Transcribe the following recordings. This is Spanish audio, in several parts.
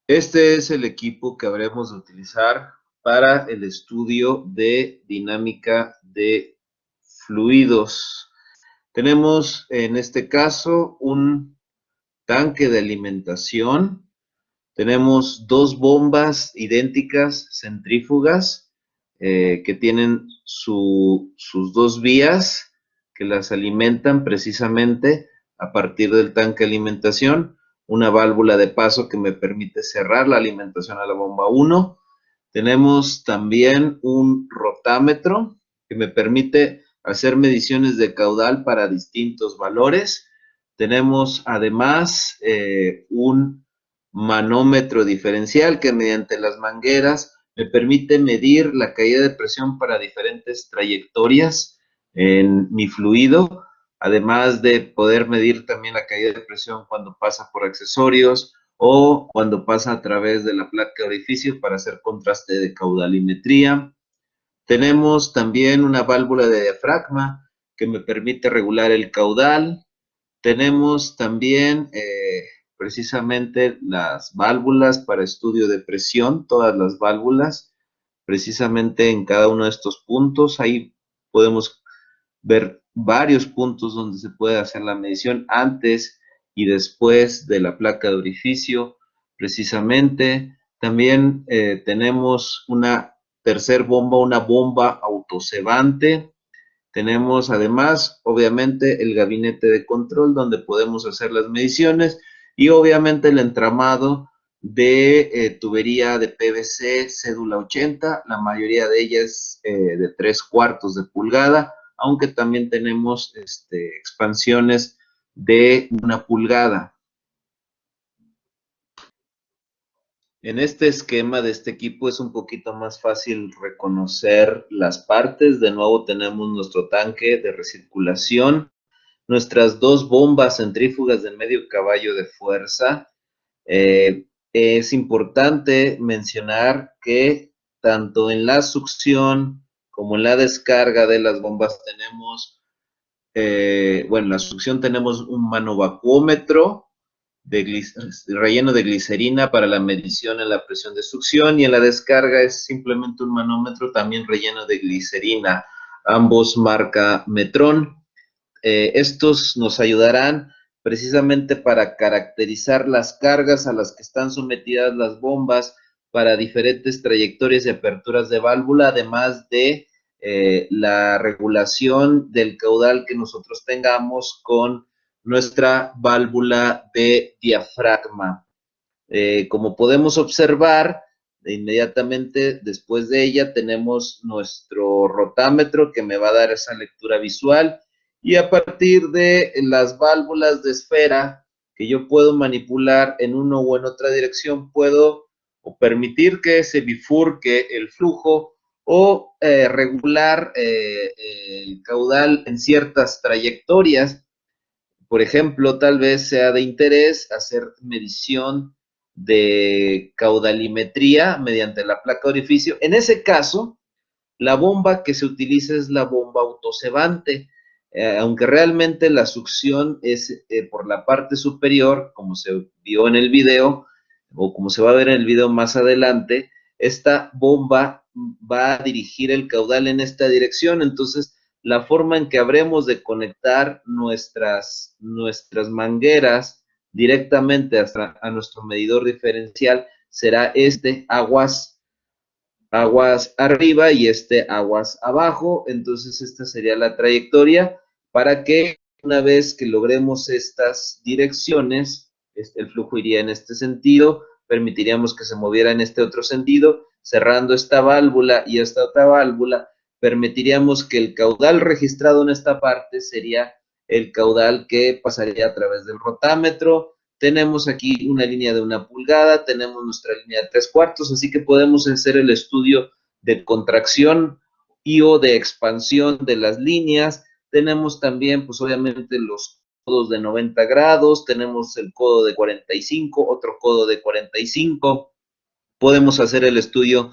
Este es el equipo que habremos de utilizar para el estudio de dinámica de fluidos. Tenemos en este caso un tanque de alimentación. Tenemos dos bombas idénticas centrífugas que tienen sus dos vías que las alimentan precisamente a partir del tanque de alimentación. Una válvula de paso que me permite cerrar la alimentación a la bomba 1. Tenemos también un rotámetro que me permite hacer mediciones de caudal para distintos valores. Tenemos además un manómetro diferencial que mediante las mangueras me permite medir la caída de presión para diferentes trayectorias en mi fluido, además de poder medir también la caída de presión cuando pasa por accesorios o cuando pasa a través de la placa de orificio para hacer contraste de caudalimetría. Tenemos también una válvula de diafragma que me permite regular el caudal. Tenemos también precisamente las válvulas para estudio de presión, todas las válvulas, precisamente en cada uno de estos puntos. Ahí podemos ver varios puntos donde se puede hacer la medición antes y después de la placa de orificio, precisamente. También tenemos una tercer bomba, una bomba autocebante. Tenemos además, obviamente, el gabinete de control donde podemos hacer las mediciones y obviamente el entramado de tubería de PVC cédula 80, la mayoría de ellas de 3/4 de pulgada, aunque también tenemos expansiones de 1 pulgada. En este esquema de este equipo es un poquito más fácil reconocer las partes. De nuevo tenemos nuestro tanque de recirculación, nuestras dos bombas centrífugas de medio caballo de fuerza. Es importante mencionar que tanto en la succión como en la descarga de las bombas tenemos, bueno, en la succión tenemos un manovacuómetro de relleno de glicerina para la medición en la presión de succión y en la descarga es simplemente un manómetro también relleno de glicerina, ambos marca Metron. Estos nos ayudarán precisamente para caracterizar las cargas a las que están sometidas las bombas para diferentes trayectorias y aperturas de válvula, además de la regulación del caudal que nosotros tengamos con nuestra válvula de diafragma. Como podemos observar, inmediatamente después de ella tenemos nuestro rotámetro que me va a dar esa lectura visual y a partir de las válvulas de esfera que yo puedo manipular en una o en otra dirección, puedo o permitir que se bifurque el flujo o regular el caudal en ciertas trayectorias. Por ejemplo, tal vez sea de interés hacer medición de caudalimetría mediante la placa de orificio. En ese caso, la bomba que se utiliza es la bomba autocebante, aunque realmente la succión es por la parte superior, como se vio en el video, o como se va a ver en el video más adelante, esta bomba va a dirigir el caudal en esta dirección, entonces la forma en que habremos de conectar nuestras mangueras directamente hasta a nuestro medidor diferencial será aguas arriba y aguas abajo. Entonces esta sería la trayectoria para que una vez que logremos estas direcciones, el flujo iría en este sentido, permitiríamos que se moviera en este otro sentido, cerrando esta válvula y esta otra válvula, permitiríamos que el caudal registrado en esta parte sería el caudal que pasaría a través del rotámetro. Tenemos aquí una línea de 1 pulgada, tenemos nuestra línea de 3/4, así que podemos hacer el estudio de contracción y o de expansión de las líneas. Tenemos también, pues obviamente, los codos de 90 grados, tenemos el codo de 45, otro codo de 45. Podemos hacer el estudio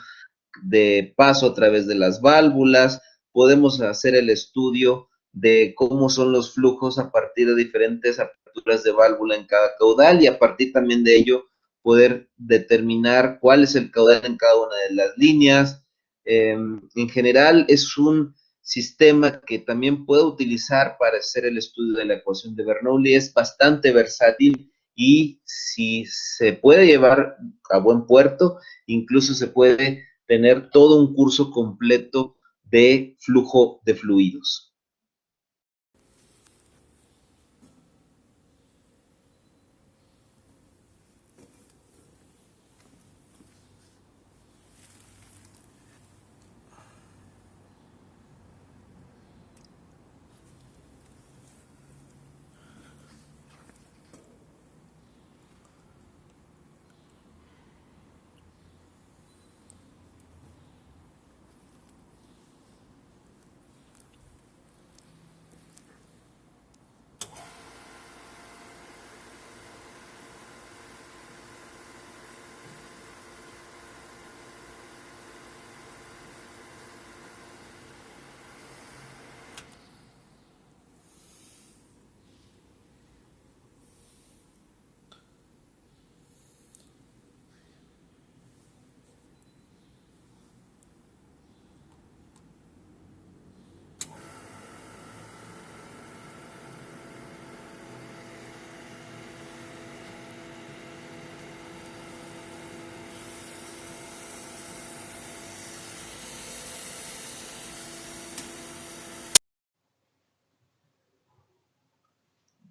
de paso a través de las válvulas, podemos hacer el estudio de cómo son los flujos a partir de diferentes aperturas de válvula en cada caudal y a partir también de ello poder determinar cuál es el caudal en cada una de las líneas. En general es un sistema que también puedo utilizar para hacer el estudio de la ecuación de Bernoulli. Es bastante versátil y si se puede llevar a buen puerto, incluso se puede tener todo un curso completo de flujo de fluidos.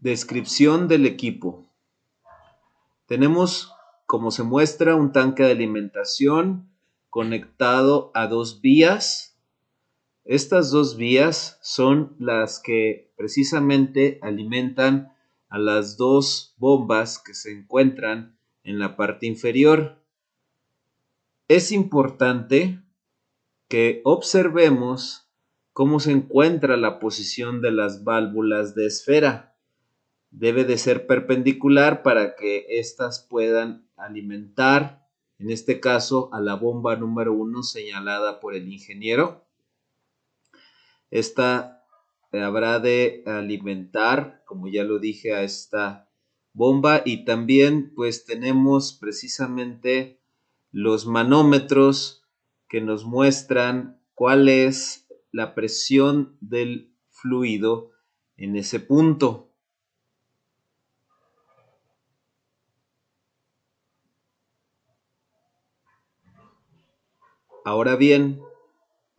Descripción del equipo. Tenemos, como se muestra, un tanque de alimentación conectado a dos vías. Estas dos vías son las que precisamente alimentan a las dos bombas que se encuentran en la parte inferior. Es importante que observemos cómo se encuentra la posición de las válvulas de esfera. Debe de ser perpendicular para que éstas puedan alimentar, en este caso, a la bomba número 1 señalada por el ingeniero. Esta habrá de alimentar, como ya lo dije, a esta bomba, y también pues tenemos precisamente los manómetros que nos muestran cuál es la presión del fluido en ese punto. Ahora bien,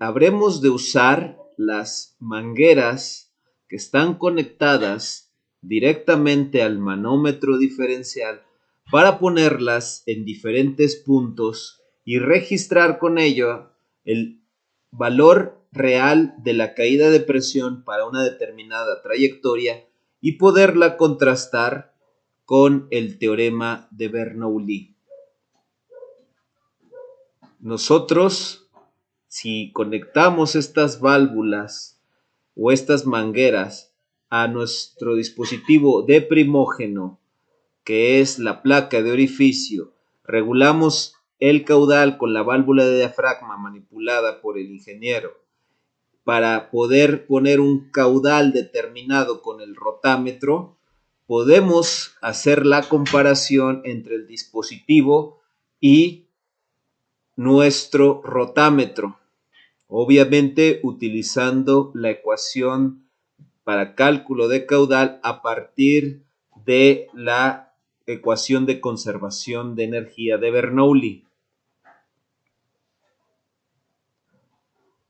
habremos de usar las mangueras que están conectadas directamente al manómetro diferencial para ponerlas en diferentes puntos y registrar con ello el valor real de la caída de presión para una determinada trayectoria y poderla contrastar con el teorema de Bernoulli. Nosotros, si conectamos estas válvulas o estas mangueras a nuestro dispositivo de primógeno, que es la placa de orificio, regulamos el caudal con la válvula de diafragma manipulada por el ingeniero para poder poner un caudal determinado con el rotámetro, podemos hacer la comparación entre el dispositivo y nuestro rotámetro, obviamente utilizando la ecuación para cálculo de caudal a partir de la ecuación de conservación de energía de Bernoulli.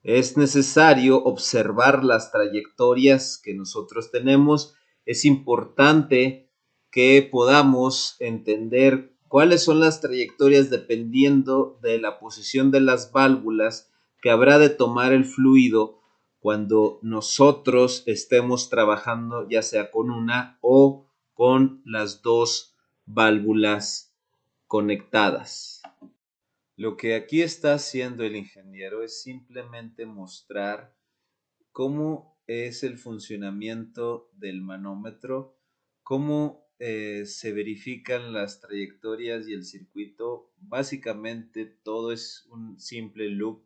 Es necesario observar las trayectorias que nosotros tenemos. Es importante que podamos entender cuáles son las trayectorias dependiendo de la posición de las válvulas que habrá de tomar el fluido cuando nosotros estemos trabajando ya sea con una o con las dos válvulas conectadas. Lo que aquí está haciendo el ingeniero es simplemente mostrar cómo es el funcionamiento del manómetro, cómo se verifican las trayectorias y el circuito. Básicamente todo es un simple loop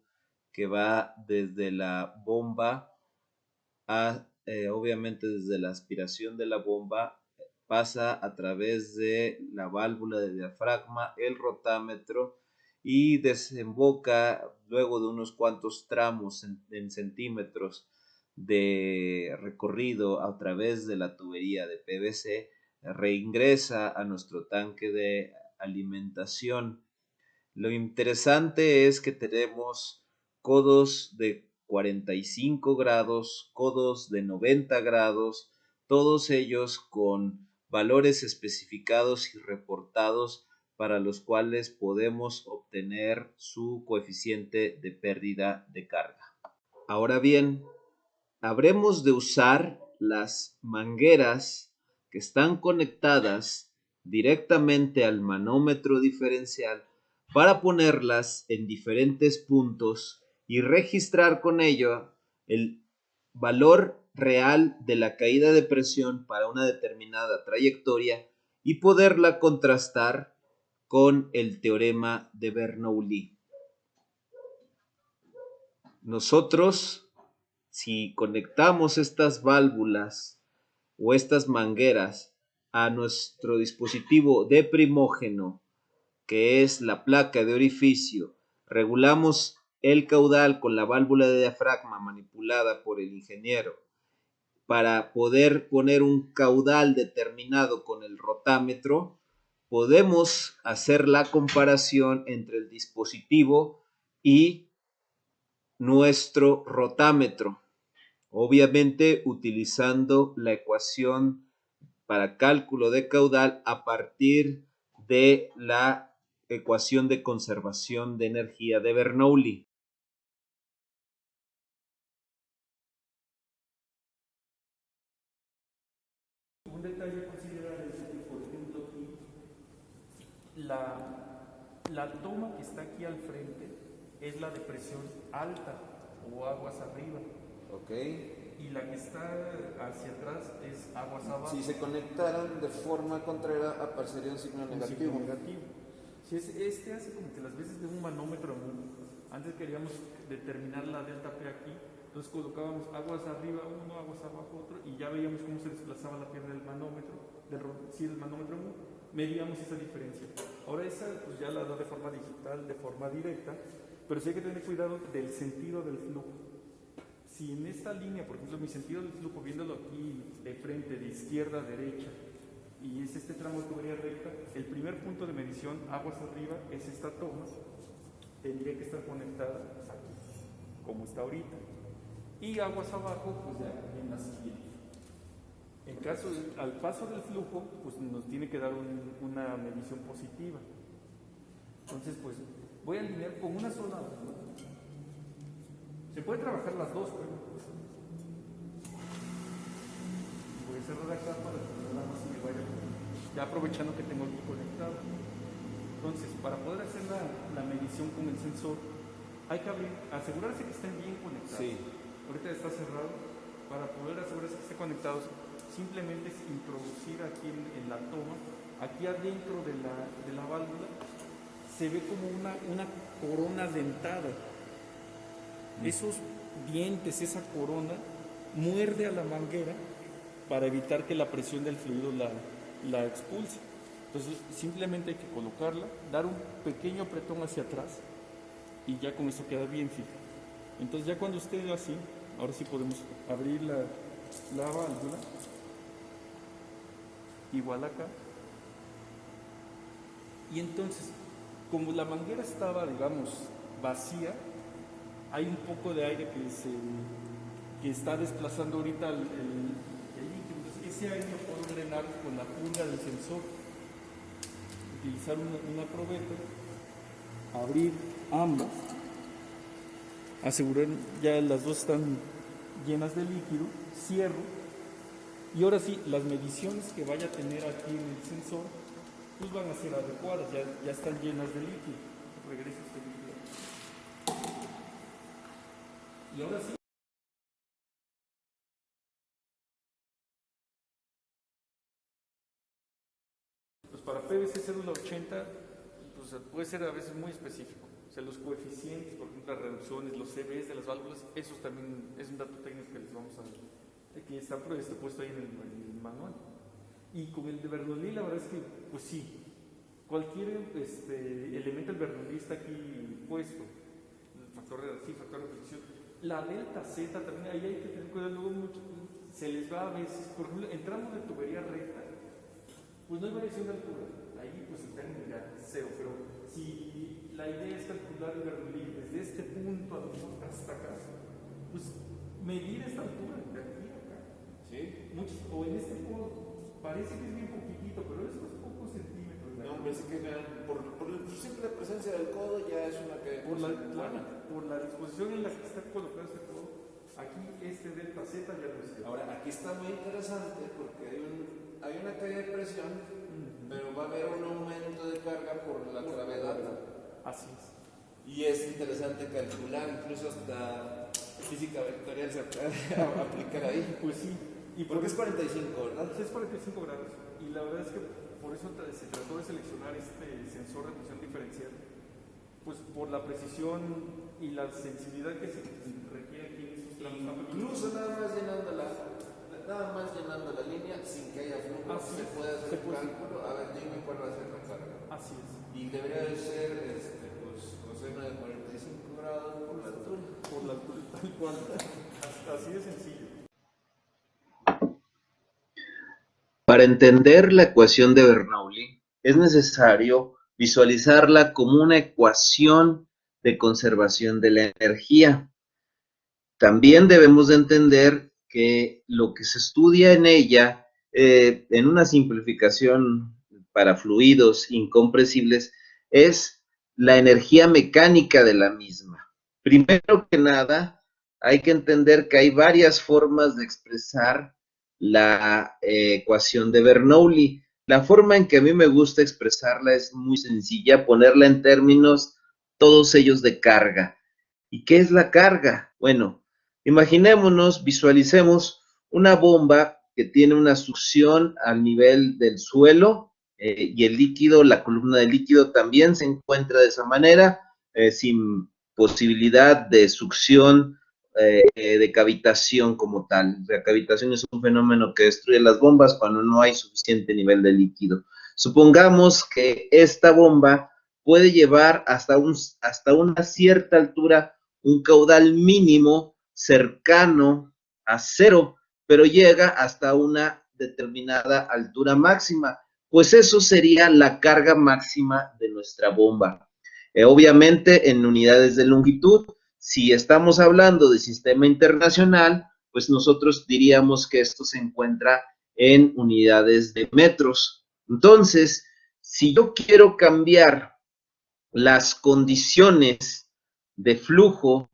que va desde la bomba a, obviamente desde la aspiración de la bomba pasa a través de la válvula de diafragma, el rotámetro, y desemboca luego de unos cuantos tramos en centímetros de recorrido a través de la tubería de PVC, reingresa a nuestro tanque de alimentación. Lo interesante es que tenemos codos de 45 grados, codos de 90 grados, todos ellos con valores especificados y reportados para los cuales podemos obtener su coeficiente de pérdida de carga. Ahora bien, habremos de usar las mangueras que están conectadas directamente al manómetro diferencial para ponerlas en diferentes puntos y registrar con ello el valor real de la caída de presión para una determinada trayectoria y poderla contrastar con el teorema de Bernoulli. Nosotros, si conectamos estas válvulas o estas mangueras a nuestro dispositivo de primógeno, que es la placa de orificio, regulamos el caudal con la válvula de diafragma manipulada por el ingeniero para poder poner un caudal determinado con el rotámetro, podemos hacer la comparación entre el dispositivo y nuestro rotámetro, obviamente utilizando la ecuación para cálculo de caudal a partir de la ecuación de conservación de energía de Bernoulli. Un detalle a considerar es que, por ejemplo, aquí la toma que está aquí al frente es la de presión alta o aguas arriba. Ok. Y la que está hacia atrás es aguas abajo. Si se conectaran de forma contraria, aparecería un signo negativo. Si este hace como que las veces de un manómetro, antes queríamos determinar la delta P aquí, entonces colocábamos aguas arriba uno, aguas abajo otro, y ya veíamos cómo se desplazaba la pierna del manómetro, del manómetro 1, medíamos esa diferencia. Ahora esa pues ya la da de forma digital, de forma directa, pero sí hay que tener cuidado del sentido del flujo. Si en esta línea, por ejemplo, mi sentido del flujo, viéndolo aquí de frente, de izquierda a derecha, y es este tramo de tubería recta, el primer punto de medición, aguas arriba, es esta toma, tendría que estar conectada aquí, como está ahorita. Y aguas abajo, pues ya en la siguiente. En caso, al paso del flujo, pues nos tiene que dar una medición positiva. Entonces, pues voy a alinear con una sola. Se puede trabajar las dos, pero voy a cerrar acá para que nada más se me vaya, ya aprovechando que tengo aquí conectado. Entonces, para poder hacer la medición con el sensor, hay que asegurarse que estén bien conectados. Sí. Ahorita está cerrado. Para poder asegurarse que estén conectados, simplemente es introducir aquí en la toma, aquí adentro de la válvula, se ve como una corona dentada. Esos dientes, esa corona, muerde a la manguera para evitar que la presión del fluido la expulse. Entonces simplemente hay que colocarla, dar un pequeño apretón hacia atrás y ya con eso queda bien fija. Entonces ya cuando esté así, ahora sí podemos abrir la válvula, igual acá. Y entonces, como la manguera estaba, digamos, vacía, hay un poco de aire que está desplazando ahorita el líquido. Entonces, ese aire lo puedo drenar con la punta del sensor. Utilizar una probeta, abrir ambas, asegurar ya las dos están llenas de líquido, cierro y ahora sí, las mediciones que vaya a tener aquí en el sensor pues van a ser adecuadas, ya están llenas de líquido. Regreso este líquido. Y ahora sí. Pues para PVC cédula 80 pues puede ser a veces muy específico. O sea, los coeficientes, por ejemplo, las reducciones, los CVs de las válvulas, eso también es un dato técnico que les vamos a que está puesto ahí en el manual. Y con el de Bernoulli, la verdad es que, pues sí, cualquier elemento del Bernoulli está aquí puesto. El factor de fricción. La delta Z también, ahí hay que tener cuidado, luego mucho, se les va a veces, por ejemplo, entramos de tubería recta, pues no hay variación de altura, ahí pues el término ya cero, pero si la idea es calcular el Bernoulli desde este punto hasta acá, pues medir esta altura de aquí a acá. ¿Sí? O en este codo, parece que es bien poquitito, pero eso es pocos centímetros. No, pensé que por la simple presencia del codo ya es una que... Por la disposición en la que está colocado este codo, aquí este delta Z ya lo es. Ahora, aquí está muy interesante porque hay una caída de presión, pero va a haber un aumento de carga por la gravedad. Así es. Y es interesante calcular, incluso hasta física vectorial se puede aplicar ahí. Pues sí. ¿Y por qué es 45, verdad? Es 45 grados. Y la verdad es que por eso se trató de seleccionar este sensor de presión diferencial. Pues por la precisión y la sensibilidad que se requiere aquí en estos tramos. Incluso nada más llenando la línea sin que haya flujo, se puede hacer el cálculo. A ver, dime cuál va a ser la carga. Así es. Y debería de ser coseno de 45 grados por la altura. Por la altura, tal cual. Así de sencillo. Para entender la ecuación de Bernoulli, es necesario visualizarla como una ecuación de conservación de la energía. También debemos de entender que lo que se estudia en ella, en una simplificación para fluidos incompresibles, es la energía mecánica de la misma. Primero que nada, hay que entender que hay varias formas de expresar la ecuación de Bernoulli. La forma en que a mí me gusta expresarla es muy sencilla, ponerla en términos todos ellos de carga. ¿Y qué es la carga? Bueno, imaginémonos, visualicemos una bomba que tiene una succión al nivel del suelo y el líquido, la columna de líquido también se encuentra de esa manera, sin posibilidad de succión, de cavitación como tal. La cavitación es un fenómeno que destruye las bombas cuando no hay suficiente nivel de líquido. Supongamos que esta bomba puede llevar hasta una cierta altura un caudal mínimo cercano a cero, pero llega hasta una determinada altura máxima. Pues eso sería la carga máxima de nuestra bomba. Obviamente en unidades de longitud. Si estamos hablando de sistema internacional, pues nosotros diríamos que esto se encuentra en unidades de metros. Entonces, si yo quiero cambiar las condiciones de flujo,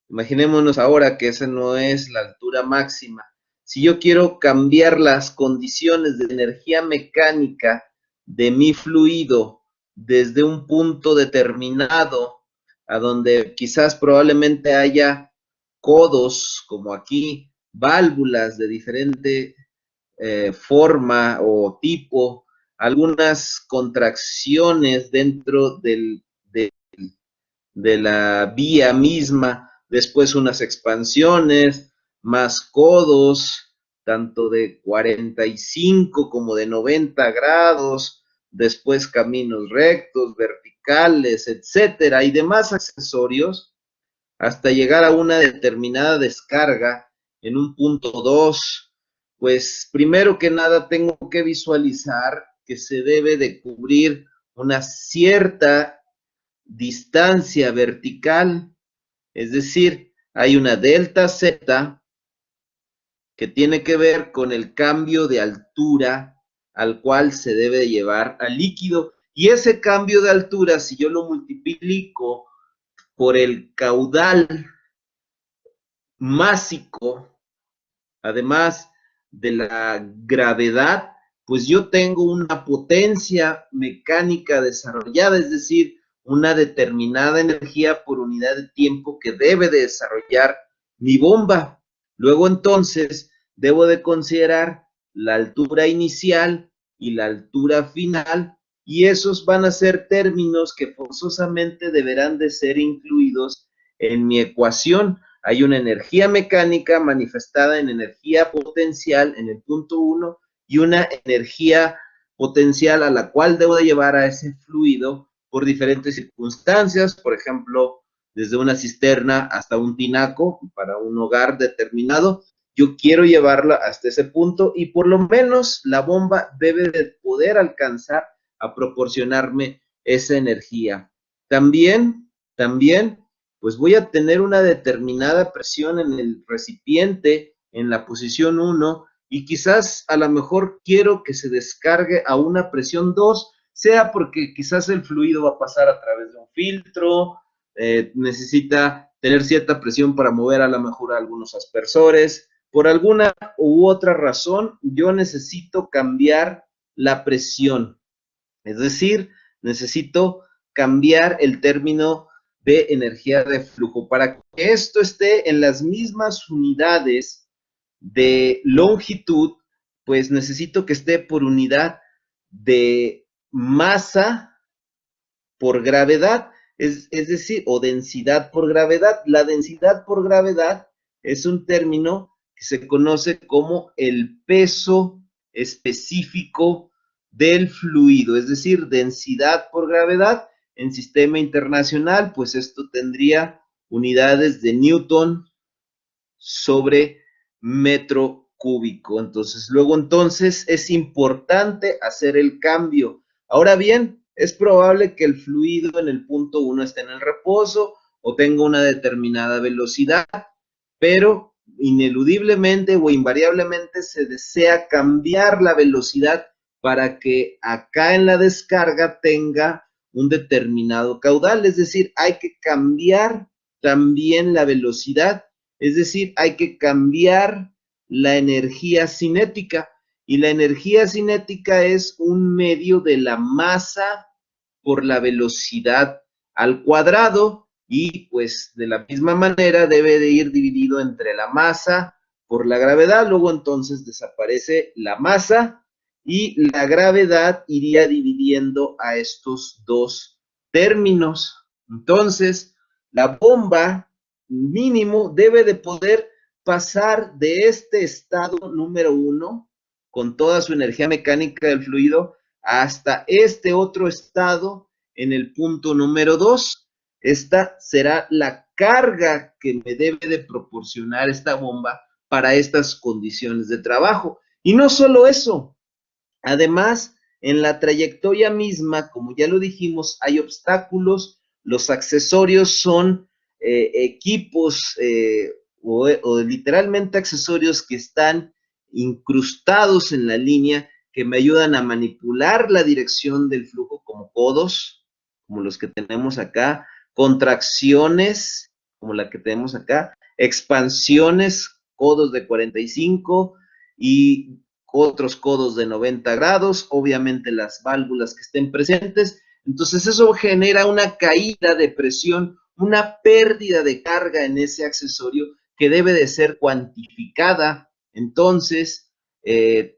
imaginémonos ahora que esa no es la altura máxima. Si yo quiero cambiar las condiciones de energía mecánica de mi fluido desde un punto determinado, a donde quizás probablemente haya codos, como aquí, válvulas de diferente forma o tipo, algunas contracciones dentro de la vía misma, después unas expansiones, más codos, tanto de 45 como de 90 grados, después caminos rectos, verticales, etcétera, y demás accesorios, hasta llegar a una determinada descarga en un punto 2, pues primero que nada tengo que visualizar que se debe de cubrir una cierta distancia vertical, es decir, hay una delta Z que tiene que ver con el cambio de altura al cual se debe llevar al líquido, y ese cambio de altura, si yo lo multiplico por el caudal másico, además de la gravedad, pues yo tengo una potencia mecánica desarrollada, es decir, una determinada energía por unidad de tiempo que debe de desarrollar mi bomba. Luego entonces debo de considerar la altura inicial y la altura final, y esos van a ser términos que forzosamente deberán de ser incluidos en mi ecuación. Hay una energía mecánica manifestada en energía potencial en el punto 1 y una energía potencial a la cual debo de llevar a ese fluido por diferentes circunstancias, por ejemplo, desde una cisterna hasta un tinaco para un hogar determinado. Yo quiero llevarla hasta ese punto y por lo menos la bomba debe de poder alcanzar a proporcionarme esa energía. También, pues voy a tener una determinada presión en el recipiente, en la posición 1, y quizás a lo mejor quiero que se descargue a una presión 2, sea porque quizás el fluido va a pasar a través de un filtro, necesita tener cierta presión para mover a lo mejor a algunos aspersores. Por alguna u otra razón, yo necesito cambiar la presión. Es decir, necesito cambiar el término de energía de flujo. Para que esto esté en las mismas unidades de longitud, pues necesito que esté por unidad de masa por gravedad, es decir, o densidad por gravedad. La densidad por gravedad es un término que se conoce como el peso específico del fluido, es decir, densidad por gravedad. En sistema internacional, pues esto tendría unidades de Newton sobre metro cúbico. Entonces, entonces es importante hacer el cambio. Ahora bien, es probable que el fluido en el punto 1 esté en el reposo o tenga una determinada velocidad, pero ineludiblemente o invariablemente se desea cambiar la velocidad para que acá en la descarga tenga un determinado caudal, es decir, hay que cambiar también la velocidad, es decir, hay que cambiar la energía cinética, y la energía cinética es un medio de la masa por la velocidad al cuadrado, y pues de la misma manera debe de ir dividido entre la masa por la gravedad. Luego entonces desaparece la masa y la gravedad iría dividiendo a estos dos términos. Entonces, la bomba mínimo debe de poder pasar de este estado número 1 con toda su energía mecánica del fluido hasta este otro estado en el punto número 2. Esta será la carga que me debe de proporcionar esta bomba para estas condiciones de trabajo. Y no solo eso, además, en la trayectoria misma, como ya lo dijimos, hay obstáculos. Los accesorios son equipos o literalmente accesorios que están incrustados en la línea, que me ayudan a manipular la dirección del flujo, como codos, como los que tenemos acá, contracciones, como la que tenemos acá, expansiones, codos de 45 y otros codos de 90 grados, obviamente las válvulas que estén presentes. Entonces eso genera una caída de presión, una pérdida de carga en ese accesorio que debe de ser cuantificada. Entonces, se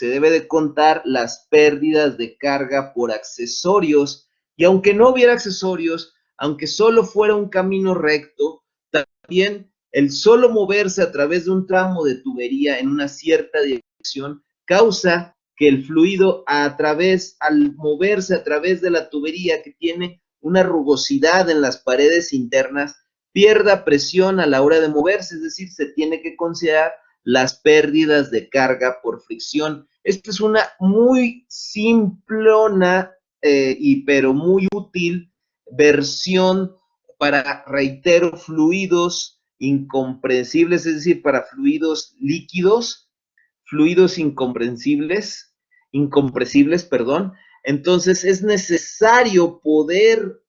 debe de contar las pérdidas de carga por accesorios, y aunque no hubiera accesorios, aunque solo fuera un camino recto, también el solo moverse a través de un tramo de tubería en una cierta dirección causa que el fluido al moverse a través de la tubería, que tiene una rugosidad en las paredes internas, pierda presión a la hora de moverse, es decir, se tiene que considerar las pérdidas de carga por fricción. Esta es una muy simplona pero muy útil versión para, reitero, fluidos incomprensibles, es decir, para fluidos líquidos, fluidos incompresibles, perdón. Entonces es necesario poder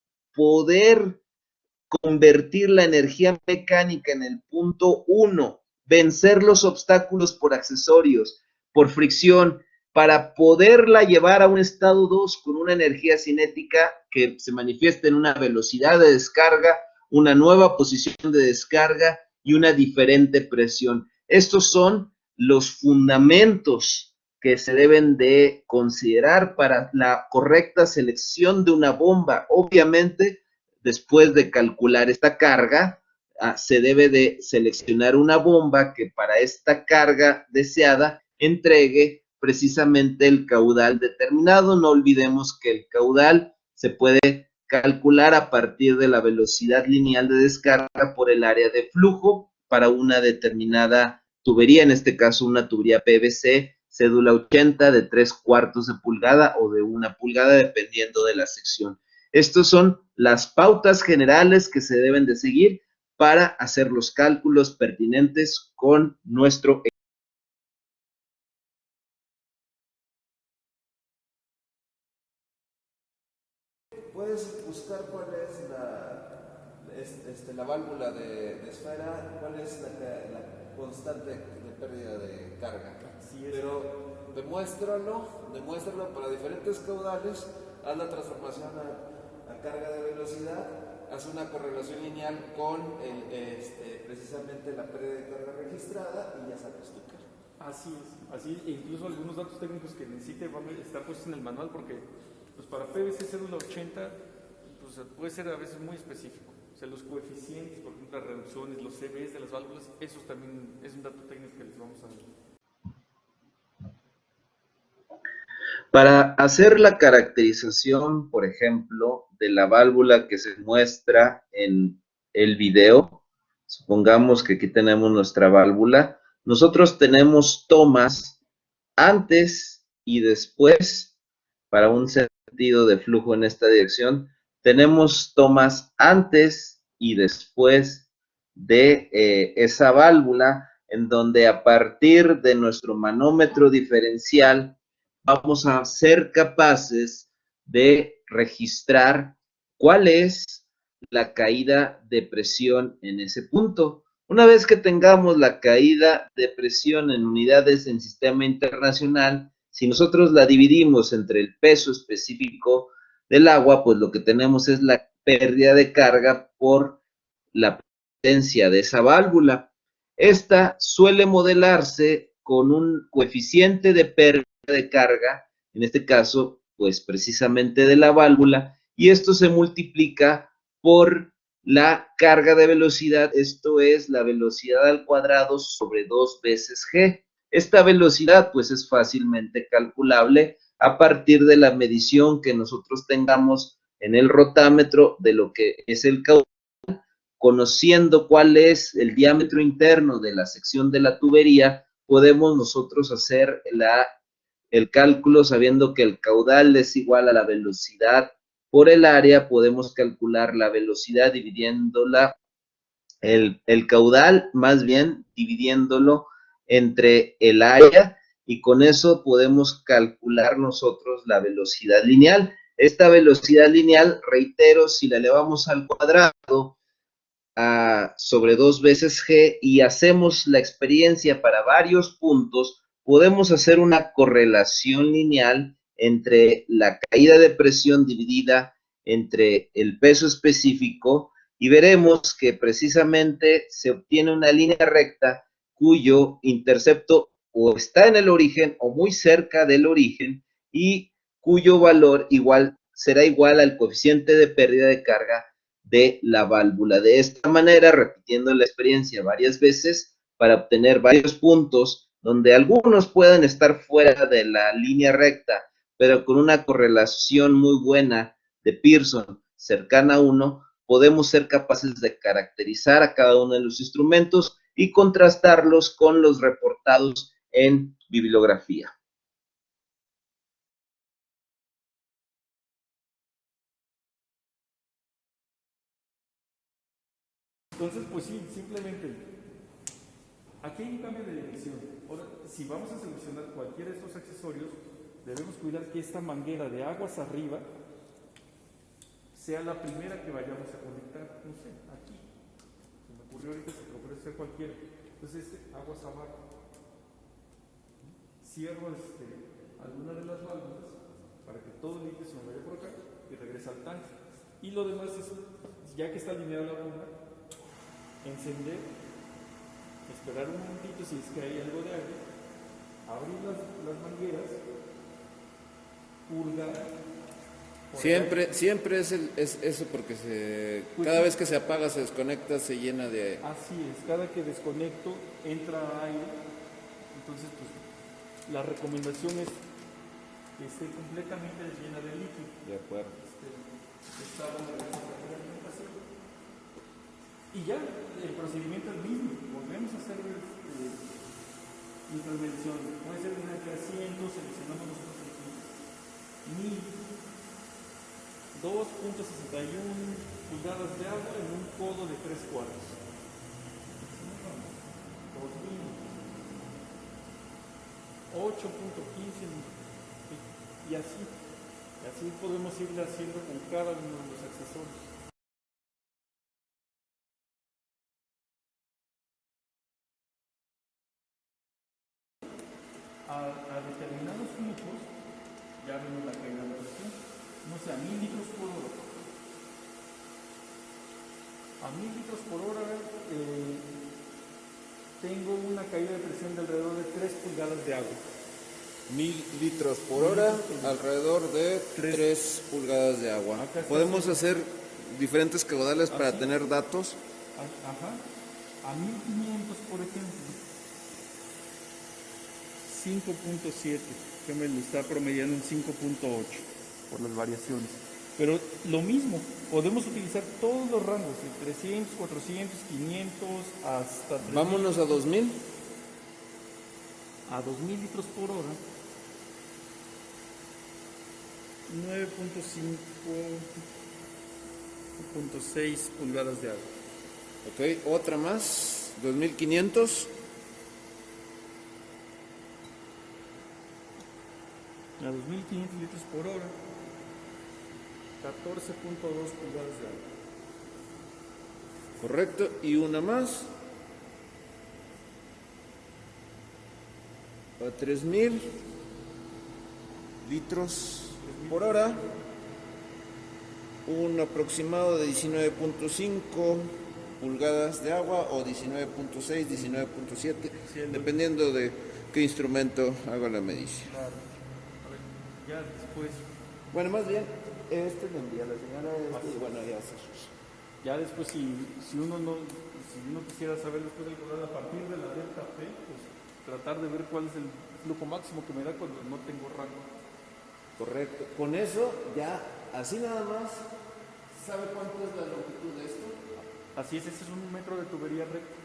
convertir la energía mecánica en el punto 1, vencer los obstáculos por accesorios, por fricción, para poderla llevar a un estado 2 con una energía cinética que se manifiesta en una velocidad de descarga, una nueva posición de descarga y una diferente presión. Estos son los fundamentos que se deben de considerar para la correcta selección de una bomba. Obviamente, después de calcular esta carga, se debe de seleccionar una bomba que para esta carga deseada entregue precisamente el caudal determinado. No olvidemos que el caudal se puede calcular a partir de la velocidad lineal de descarga por el área de flujo para una determinada tubería, en este caso una tubería PVC, cédula 80 de 3/4 de pulgada o de 1 pulgada, dependiendo de la sección. Estas son las pautas generales que se deben de seguir para hacer los cálculos pertinentes con nuestro. Puedes buscar cuál es la válvula de esfera, cuál es la constante de pérdida de carga. Pero demuéstralo para diferentes caudales, haz la transformación a carga de velocidad, haz una correlación lineal con precisamente la pérdida de carga registrada y ya sacas tu carga. Así es, e incluso algunos datos técnicos que necesite van a estar puestos en el manual, porque pues para PVC cédula 80 pues, puede ser a veces muy específico. O sea, los coeficientes, por ejemplo, las reducciones, los CBs de las válvulas, eso también es un dato técnico que les vamos a dar. Para hacer la caracterización, por ejemplo, de la válvula que se muestra en el video, supongamos que aquí tenemos nuestra válvula, nosotros tenemos tomas antes y después, para un sentido de flujo en esta dirección, tenemos tomas antes y después de esa válvula, en donde a partir de nuestro manómetro diferencial vamos a ser capaces de registrar cuál es la caída de presión en ese punto. Una vez que tengamos la caída de presión en unidades en sistema internacional, si nosotros la dividimos entre el peso específico del agua, pues lo que tenemos es la pérdida de carga por la presencia de esa válvula. Esta suele modelarse con un coeficiente de pérdida de carga, en este caso, pues precisamente de la válvula, y esto se multiplica por la carga de velocidad, esto es la velocidad al cuadrado sobre 2 veces G. Esta velocidad pues es fácilmente calculable a partir de la medición que nosotros tengamos en el rotámetro de lo que es el caudal, conociendo cuál es el diámetro interno de la sección de la tubería, podemos nosotros hacer el cálculo sabiendo que el caudal es igual a la velocidad por el área. Podemos calcular la velocidad dividiéndola, el caudal más bien dividiéndolo entre el área, y con eso podemos calcular nosotros la velocidad lineal. Esta velocidad lineal, reitero, si la elevamos al cuadrado sobre 2 veces G y hacemos la experiencia para varios puntos, podemos hacer una correlación lineal entre la caída de presión dividida entre el peso específico, y veremos que precisamente se obtiene una línea recta cuyo intercepto o está en el origen o muy cerca del origen, y cuyo valor será igual al coeficiente de pérdida de carga de la válvula. De esta manera, repitiendo la experiencia varias veces para obtener varios puntos donde algunos puedan estar fuera de la línea recta, pero con una correlación muy buena de Pearson cercana a 1, podemos ser capaces de caracterizar a cada uno de los instrumentos y contrastarlos con los reportados en bibliografía. Entonces, pues sí, simplemente, aquí hay un cambio de dirección. Ahora, si vamos a seleccionar cualquiera de estos accesorios, debemos cuidar que esta manguera de aguas arriba sea la primera que vayamos a conectar. No sé, aquí. Se me ocurrió ahorita, se me ocurre hacer cualquiera. Entonces, aguas abajo. Cierro alguna de las válvulas para que todo limpio se me vaya por acá y regresa al tanque. Y lo demás es, ya que está alineada la bomba, encender, esperar un momentito si es que hay algo de aire, abrir las mangueras, purgar. Siempre es eso, porque cada vez que se apaga, se desconecta, se llena de... Así es, cada que desconecto entra aire, entonces pues la recomendación es que esté completamente llena de líquido. De acuerdo. Esta agua regresa a la alimentación. Y ya el procedimiento es el mismo. Volvemos a hacer nuestras mediciones. Puede ser una de 300, seleccionamos nosotros el equipo. 2.61 pulgadas de agua en un codo de 3/4. 8.15 y así podemos irle haciendo con cada uno de los accesorios. A determinados flujos ya vemos la caída de presión, no sé, a 1000 litros por hora. A 1000 litros por hora tengo una caída de presión de alrededor de 3 pulgadas de agua. 1000 litros por hora, alrededor de 3 pulgadas de agua. Podemos hacer diferentes caudales para tener datos. Ajá. A 1500, por ejemplo, 5.7, que me lo está promediando en 5.8 por las variaciones. Pero lo mismo, podemos utilizar todos los rangos, de 300, 400, 500, hasta 3000. Vámonos a 2000. A 2000 litros por hora, 9.6 pulgadas de agua. Ok, otra más, 2500. A 2500 litros por hora, 14.2 pulgadas de agua. Correcto, y una más. A 3000 litros por hora, un aproximado de 19.5 pulgadas de agua o 19.6, 19.7, dependiendo de qué instrumento haga la medición. Claro. Ya después, Bueno, más bien, le envía a la señora y bueno, ya se sus. ya después si uno quisiera saber después del corral a partir de la delta P, pues tratar de ver cuál es el flujo máximo que me da cuando no tengo rango. Correcto. Con eso ya, así nada más, ¿sabe cuánto es la longitud de esto? Así es, ese es 1 metro de tubería recta.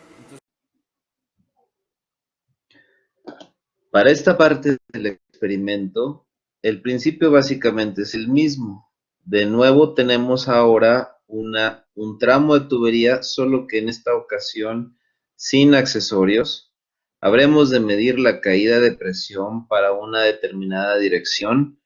Para esta parte del experimento, el principio básicamente es el mismo. De nuevo tenemos ahora un tramo de tubería, solo que en esta ocasión sin accesorios. Habremos de medir la caída de presión para una determinada dirección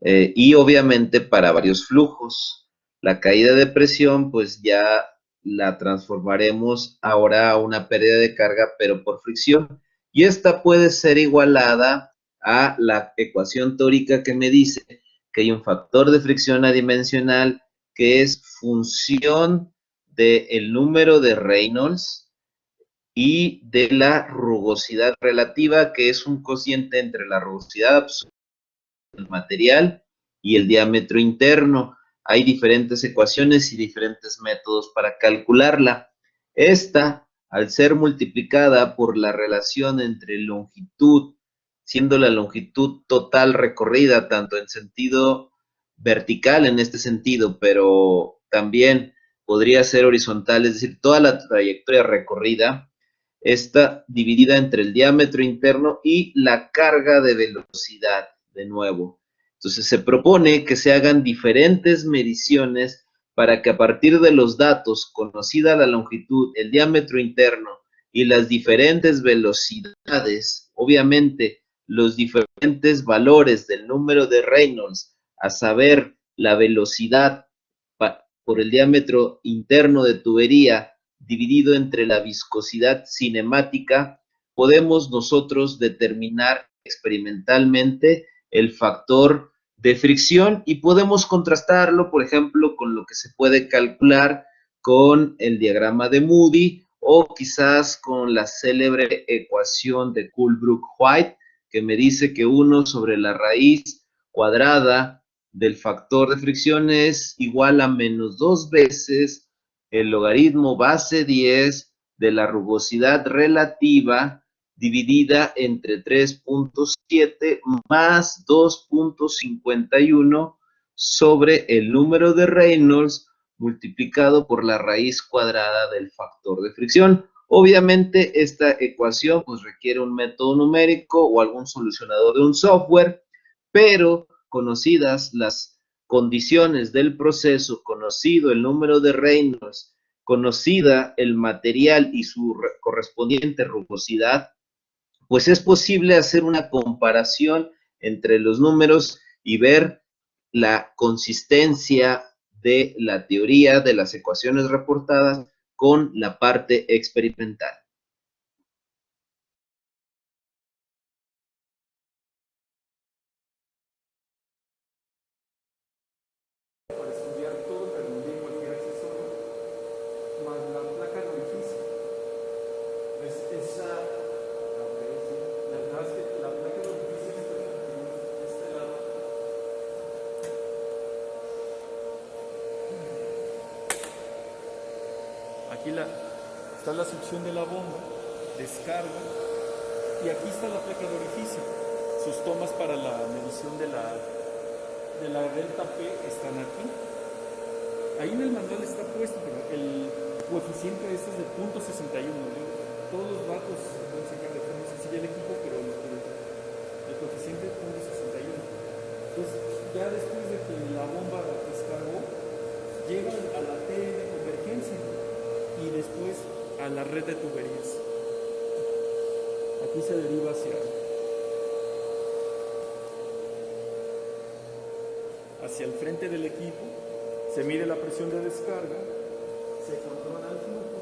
y obviamente para varios flujos. La caída de presión pues ya la transformaremos ahora a una pérdida de carga, pero por fricción. Y esta puede ser igualada a la ecuación teórica que me dice que hay un factor de fricción adimensional que es función del número de Reynolds y de la rugosidad relativa, que es un cociente entre la rugosidad absoluta del material y el diámetro interno. Hay diferentes ecuaciones y diferentes métodos para calcularla. Esta, al ser multiplicada por la relación entre longitud, siendo la longitud total recorrida, tanto en sentido vertical en este sentido, pero también podría ser horizontal, es decir, toda la trayectoria recorrida, está dividida entre el diámetro interno y la carga de velocidad, de nuevo. Entonces se propone que se hagan diferentes mediciones para que a partir de los datos, conocida la longitud, el diámetro interno y las diferentes velocidades, obviamente los diferentes valores del número de Reynolds, a saber, la velocidad por el diámetro interno de tubería dividido entre la viscosidad cinemática, podemos nosotros determinar experimentalmente el factor de fricción y podemos contrastarlo, por ejemplo, con lo que se puede calcular con el diagrama de Moody o quizás con la célebre ecuación de Coolbrooke-White, que me dice que 1 sobre la raíz cuadrada del factor de fricción es igual a menos 2 veces el logaritmo base 10 de la rugosidad relativa dividida entre 3.7 más 2.51 sobre el número de Reynolds multiplicado por la raíz cuadrada del factor de fricción. Obviamente esta ecuación pues requiere un método numérico o algún solucionador de un software, pero conocidas las condiciones del proceso, conocido el número de Reynolds, conocida el material y su correspondiente rugosidad, pues es posible hacer una comparación entre los números y ver la consistencia de la teoría de las ecuaciones reportadas con la parte experimental. Para estudiar todo el rendimiento en cualquier accesorio, más la placa de orificio. Esa, la verdad es que la placa de orificio es este lado. Aquí está la succión de la bomba, descarga, y aquí está la placa de orificio. Sus tomas para la medición de la delta P están aquí. Ahí en el manual está puesto, pero el coeficiente de este es de 0.61. Todos los datos se pueden sacar de forma sencilla del equipo, pero el coeficiente es 0.61. Entonces, ya después de que la bomba descargó, llega a la T de convergencia y después a la red de tuberías. Aquí se deriva hacia el frente del equipo, se mide la presión de descarga, se controla el flujo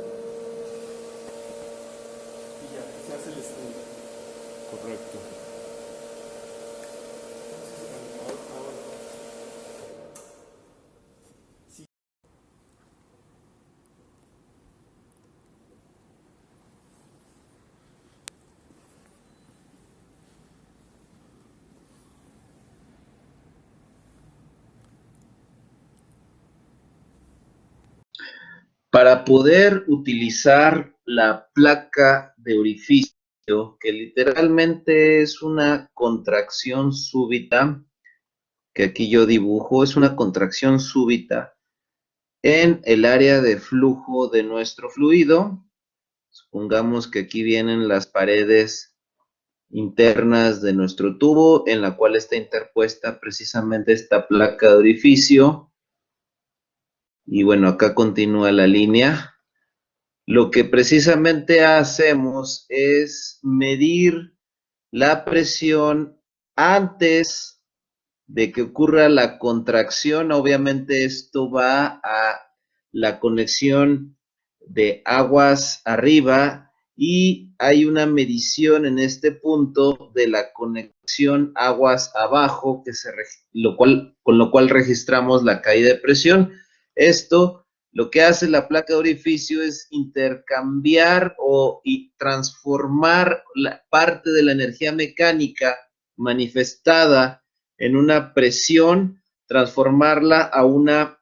y ya, se hace el estudio. Correcto. Para poder utilizar la placa de orificio, que literalmente es una contracción súbita, que aquí yo dibujo, es una contracción súbita en el área de flujo de nuestro fluido. Supongamos que aquí vienen las paredes internas de nuestro tubo, en la cual está interpuesta precisamente esta placa de orificio. Y bueno, acá continúa la línea. Lo que precisamente hacemos es medir la presión antes de que ocurra la contracción. Obviamente esto va a la conexión de aguas arriba y hay una medición en este punto de la conexión aguas abajo, con lo cual registramos la caída de presión. Esto lo que hace la placa de orificio es intercambiar y transformar la parte de la energía mecánica manifestada en una presión, transformarla a una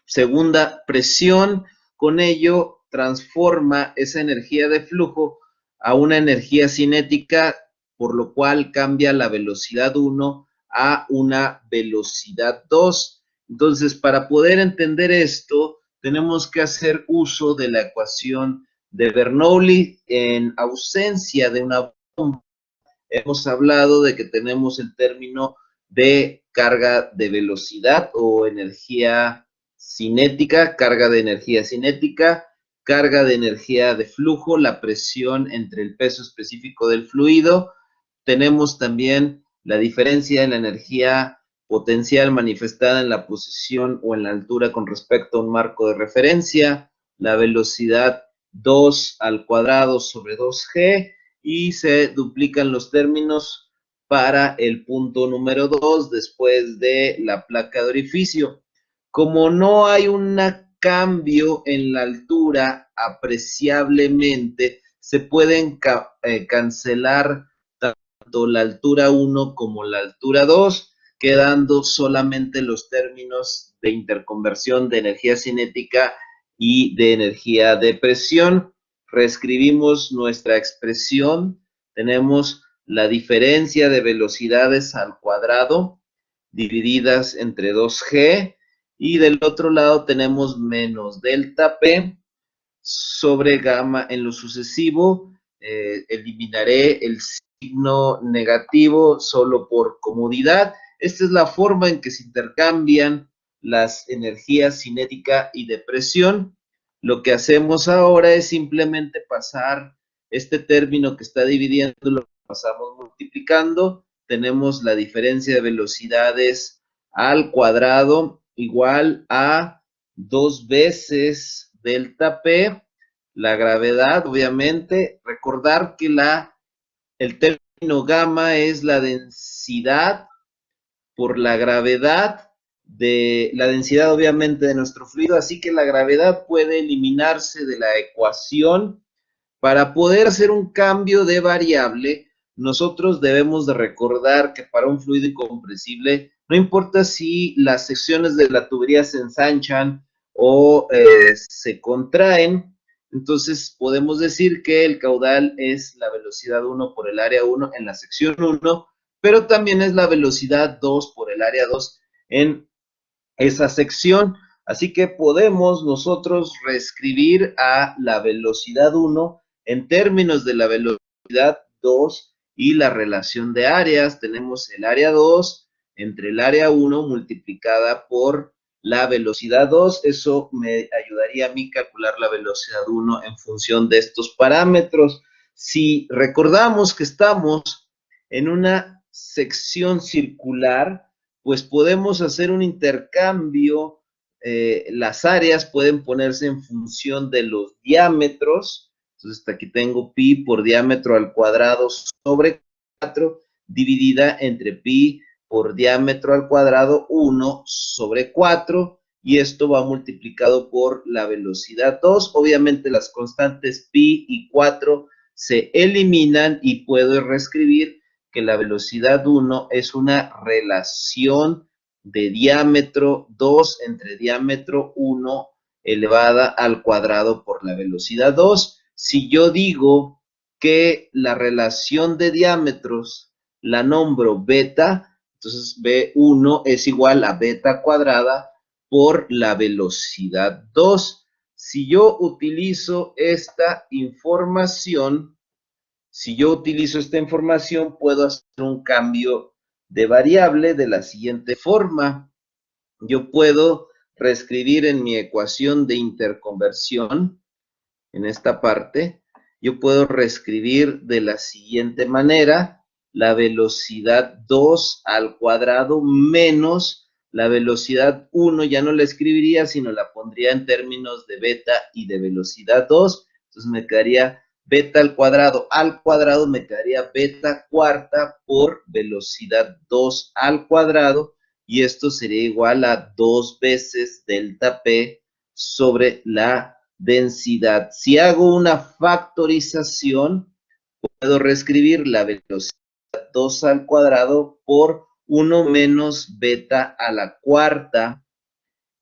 segunda presión. Con ello transforma esa energía de flujo a una energía cinética, por lo cual cambia la velocidad 1 a una velocidad 2. Entonces, para poder entender esto, tenemos que hacer uso de la ecuación de Bernoulli. En ausencia de una bomba, hemos hablado de que tenemos el término de carga de velocidad o energía cinética, carga de energía cinética, carga de energía de flujo, la presión entre el peso específico del fluido. Tenemos también la diferencia en la energía potencial manifestada en la posición o en la altura con respecto a un marco de referencia, la velocidad 2 al cuadrado sobre 2g, y se duplican los términos para el punto número 2 después de la placa de orificio. Como no hay un cambio en la altura apreciablemente, se pueden cancelar tanto la altura 1 como la altura 2, quedando solamente los términos de interconversión de energía cinética y de energía de presión. reescribimos nuestra expresión, tenemos la diferencia de velocidades al cuadrado divididas entre 2g, y del otro lado tenemos menos delta P sobre gamma. En lo sucesivo, eliminaré el signo negativo solo por comodidad. Esta es la forma en que se intercambian las energías cinética y de presión. Lo que hacemos ahora es simplemente pasar este término que está dividiendo, lo pasamos multiplicando. Tenemos la diferencia de velocidades al cuadrado igual a 2 veces delta P, la gravedad, obviamente. Recordar que el término gamma es la densidad por la gravedad la densidad, obviamente, de nuestro fluido, así que la gravedad puede eliminarse de la ecuación. Para poder hacer un cambio de variable, nosotros debemos de recordar que para un fluido incompresible, no importa si las secciones de la tubería se ensanchan o se contraen, entonces podemos decir que el caudal es la velocidad 1 por el área 1 en la sección 1, pero también es la velocidad 2 por el área 2 en esa sección. Así que podemos nosotros reescribir a la velocidad 1 en términos de la velocidad 2 y la relación de áreas. Tenemos el área 2 entre el área 1 multiplicada por la velocidad 2. Eso me ayudaría a mí calcular la velocidad 1 en función de estos parámetros. Si recordamos que estamos en una sección circular, pues podemos hacer un intercambio. Las áreas pueden ponerse en función de los diámetros. Entonces, aquí tengo pi por diámetro al cuadrado sobre 4, dividida entre pi por diámetro al cuadrado 1 sobre 4, y esto va multiplicado por la velocidad 2. Obviamente las constantes pi y 4 se eliminan y puedo reescribir que la velocidad 1 es una relación de diámetro 2 entre diámetro 1 elevada al cuadrado por la velocidad 2. Si yo digo que la relación de diámetros la nombro beta, entonces B1 es igual a beta cuadrada por la velocidad 2. Si yo utilizo esta información, puedo hacer un cambio de variable de la siguiente forma. Yo puedo reescribir en mi ecuación de interconversión, en esta parte, yo puedo reescribir de la siguiente manera: la velocidad 2 al cuadrado menos la velocidad 1, ya no la escribiría, sino la pondría en términos de beta y de velocidad 2. Entonces me quedaría beta al cuadrado me quedaría beta cuarta por velocidad 2 al cuadrado, y esto sería igual a 2 veces delta P sobre la densidad. Si hago una factorización, puedo reescribir la velocidad 2 al cuadrado por 1 menos beta a la cuarta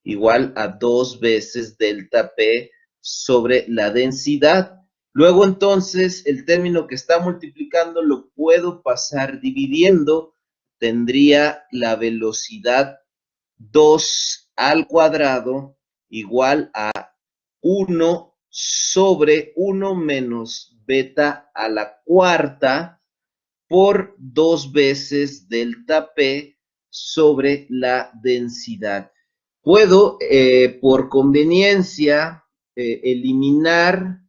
igual a 2 veces delta P sobre la densidad. Luego, entonces, el término que está multiplicando lo puedo pasar dividiendo. Tendría la velocidad 2 al cuadrado igual a 1 sobre 1 menos beta a la cuarta por 2 veces delta P sobre la densidad. Puedo, por conveniencia, eliminar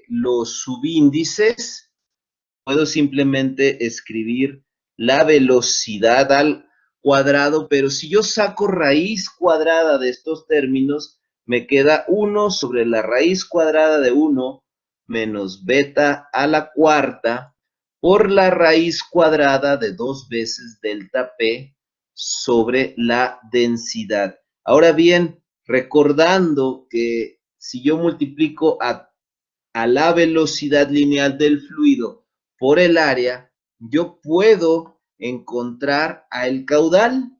los subíndices. Puedo simplemente escribir la velocidad al cuadrado, pero si yo saco raíz cuadrada de estos términos, me queda 1 sobre la raíz cuadrada de 1 menos beta a la cuarta por la raíz cuadrada de 2 veces delta P sobre la densidad. Ahora bien, recordando que si yo multiplico a la velocidad lineal del fluido por el área, yo puedo encontrar el caudal.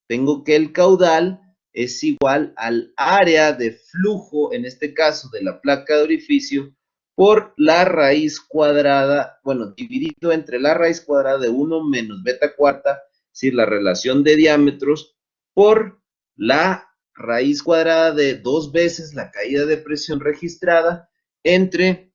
Tengo que el caudal es igual al área de flujo, en este caso de la placa de orificio, por la raíz cuadrada, bueno, dividido entre la raíz cuadrada de 1 menos beta cuarta, es decir, la relación de diámetros, por la raíz cuadrada de 2 veces la caída de presión registrada entre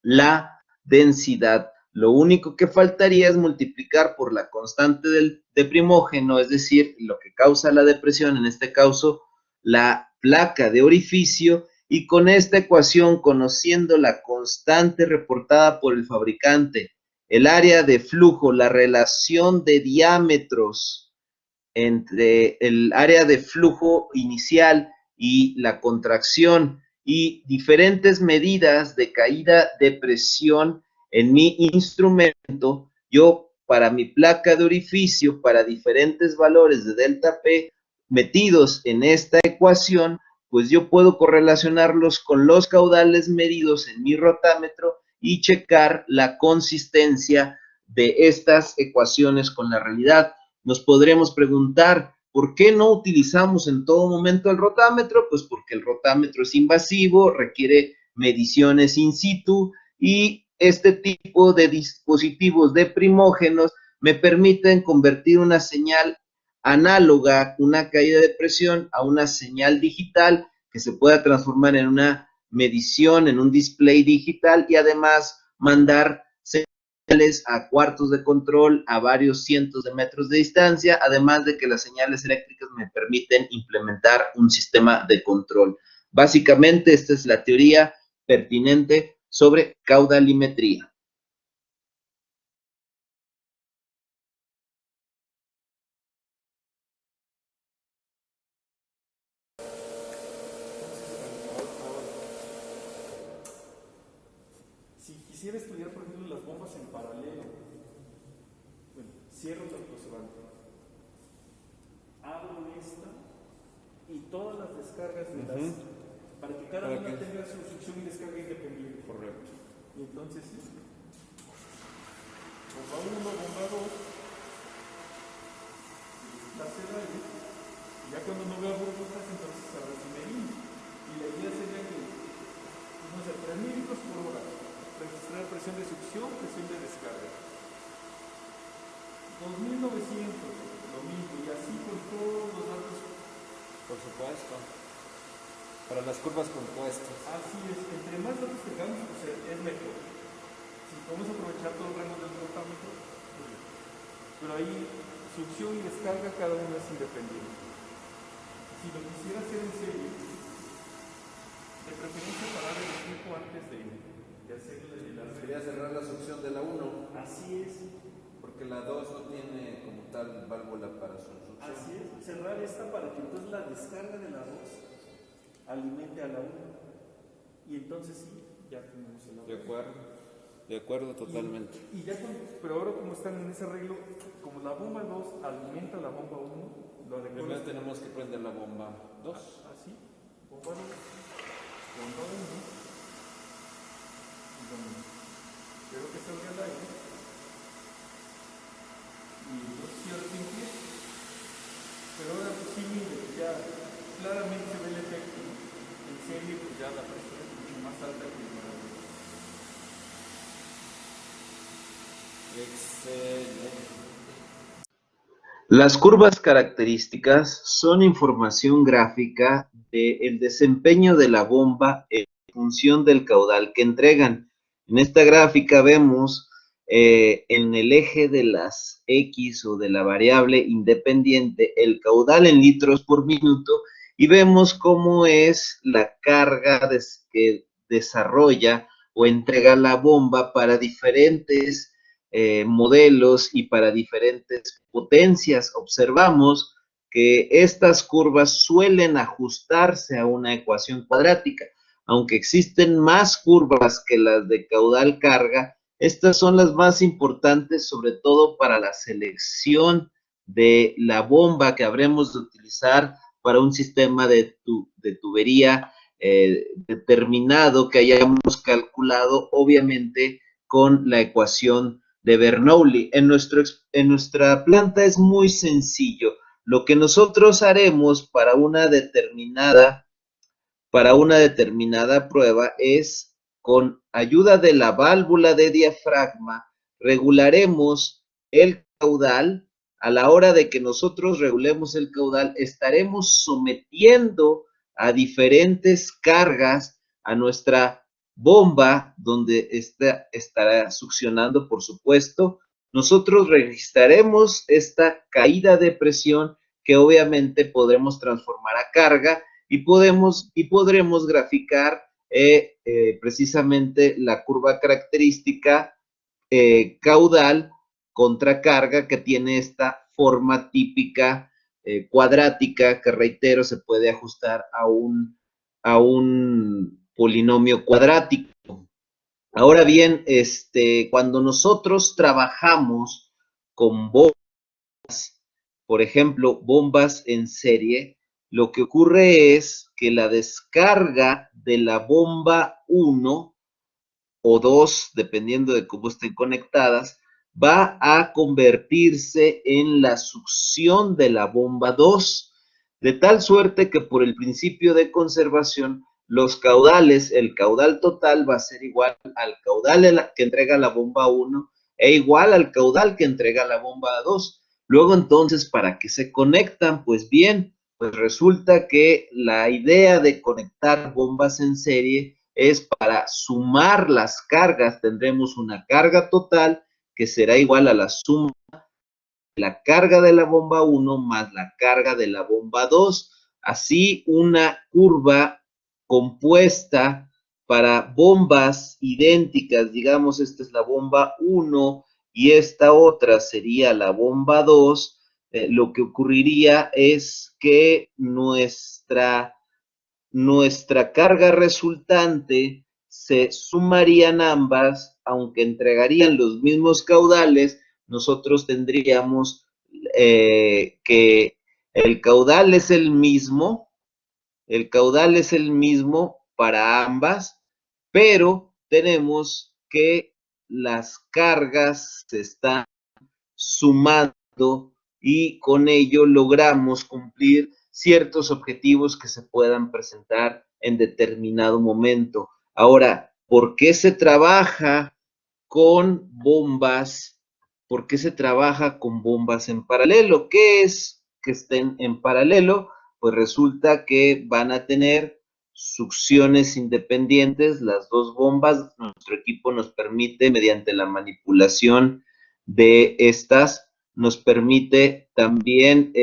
la densidad. Lo único que faltaría es multiplicar por la constante de primógeno, es decir, lo que causa la depresión, en este caso, la placa de orificio, y con esta ecuación, conociendo la constante reportada por el fabricante, el área de flujo, la relación de diámetros entre el área de flujo inicial y la contracción, y diferentes medidas de caída de presión en mi instrumento, yo para mi placa de orificio, para diferentes valores de delta P metidos en esta ecuación, pues yo puedo correlacionarlos con los caudales medidos en mi rotámetro y checar la consistencia de estas ecuaciones con la realidad. Nos podremos preguntar, ¿por qué no utilizamos en todo momento el rotámetro? Pues porque el rotámetro es invasivo, requiere mediciones in situ, y este tipo de dispositivos de primógenos me permiten convertir una señal análoga, una caída de presión, a una señal digital que se pueda transformar en una medición, en un display digital, y además mandar señales a cuartos de control a varios cientos de metros de distancia, además de que las señales eléctricas me permiten implementar un sistema de control. Básicamente, esta es la teoría pertinente sobre caudalimetría. Si quisiera estudiar, por ejemplo, las bombas en paralelo, bueno, cierro la procesante, abro esta y todas las descargas de las, para que cada una tenga su succión y descarga independiente. Correcto. Y entonces, bomba 1, bomba 2, la cerrada, y ya cuando no veo burbujas, entonces abro el primerín. Y la idea sería que, no sé, 3000 litros por hora, registrar presión de succión, presión de descarga. 2900, lo mismo, y así con todos los datos. Por supuesto. Para las curvas compuestas. Así es, entre más datos tengamos, pues es mejor. Si podemos aprovechar todo el rango del rotámetro, pues, pero ahí succión y descarga cada uno es independiente. Si lo quisiera hacer en serie, de preferencia parar el tiempo antes de hacer la... Quería cerrar la succión de la 1. Así es. Porque la 2 no tiene como tal válvula para su succión. Así es, cerrar esta para que entonces la descarga de la 2 alimente a la 1. Y entonces sí, ya tenemos el agua. De acuerdo totalmente. Y ya pero ahora como están en ese arreglo, como la bomba 2 alimenta la bomba 1, lo adecuado. Primero tenemos que prender la bomba 2. Así, bomba 2, bomba 1. Espero que salga el aire. Y los cierro sin pie. Pero ahora pues sí, mire, ya claramente se ve el efecto. En serio, pues ya la presión es mucho más alta que el morador. Excelente. Las curvas características son información gráfica del desempeño de la bomba en función del caudal que entregan. En esta gráfica vemos en el eje de las X o de la variable independiente el caudal en litros por minuto, y vemos cómo es la carga que desarrolla o entrega la bomba para diferentes modelos y para diferentes potencias. Observamos que estas curvas suelen ajustarse a una ecuación cuadrática. Aunque existen más curvas que las de caudal carga, estas son las más importantes, sobre todo para la selección de la bomba que habremos de utilizar para un sistema de tubería determinado que hayamos calculado, obviamente, con la ecuación de Bernoulli. En nuestra planta es muy sencillo. Lo que nosotros haremos para una determinada prueba es, con ayuda de la válvula de diafragma, regularemos el caudal. A la hora de que nosotros regulemos el caudal, estaremos sometiendo a diferentes cargas a nuestra bomba, donde estará succionando, por supuesto. Nosotros registraremos esta caída de presión, que obviamente podremos transformar a carga, y podremos graficar precisamente la curva característica caudal contra carga, que tiene esta forma típica cuadrática, que, reitero, se puede ajustar a un polinomio cuadrático. Ahora bien, cuando nosotros trabajamos con bombas, por ejemplo, bombas en serie, lo que ocurre es que la descarga de la bomba 1 o 2, dependiendo de cómo estén conectadas, va a convertirse en la succión de la bomba 2, de tal suerte que, por el principio de conservación, los caudales, el caudal total va a ser igual al caudal que entrega la bomba 1 e igual al caudal que entrega la bomba 2. Luego, entonces, ¿para qué se conectan? Pues bien, pues resulta que la idea de conectar bombas en serie es para sumar las cargas. Tendremos una carga total que será igual a la suma de la carga de la bomba 1 más la carga de la bomba 2. Así, una curva compuesta para bombas idénticas, digamos, esta es la bomba 1 y esta otra sería la bomba 2, lo que ocurriría es que nuestra carga resultante se sumarían ambas, aunque entregarían los mismos caudales. Nosotros tendríamos que el caudal es el mismo para ambas, pero tenemos que las cargas se están sumando, y con ello logramos cumplir ciertos objetivos que se puedan presentar en determinado momento. Ahora, ¿por qué se trabaja con bombas? ¿Por qué se trabaja con bombas en paralelo? ¿Qué es que estén en paralelo? Pues resulta que van a tener succiones independientes las dos bombas. Nuestro equipo nos permite, mediante la manipulación de estas, nos permite también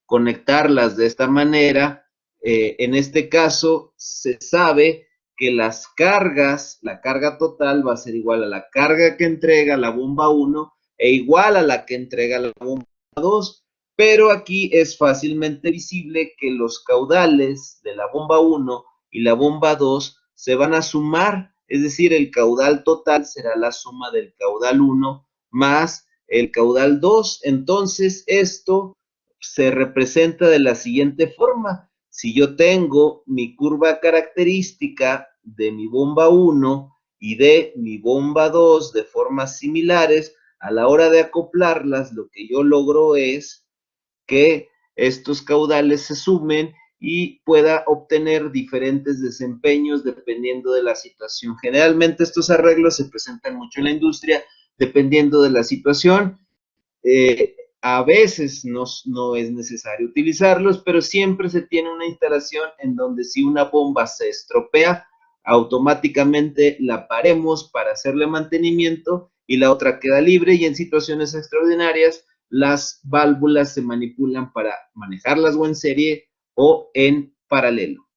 conectarlas de esta manera. En este caso, se sabe que las cargas, la carga total va a ser igual a la carga que entrega la bomba 1 e igual a la que entrega la bomba 2, pero aquí es fácilmente visible que los caudales de la bomba 1 y la bomba 2 se van a sumar, es decir, el caudal total será la suma del caudal 1 más el caudal 2. Entonces, esto se representa de la siguiente forma. Si yo tengo mi curva característica de mi bomba 1 y de mi bomba 2 de formas similares, a la hora de acoplarlas, lo que yo logro es que estos caudales se sumen y pueda obtener diferentes desempeños dependiendo de la situación. Generalmente estos arreglos se presentan mucho en la industria dependiendo de la situación. A veces no es necesario utilizarlos, pero siempre se tiene una instalación en donde, si una bomba se estropea, automáticamente la paremos para hacerle mantenimiento y la otra queda libre, y en situaciones extraordinarias las válvulas se manipulan para manejarlas o en serie o en paralelo.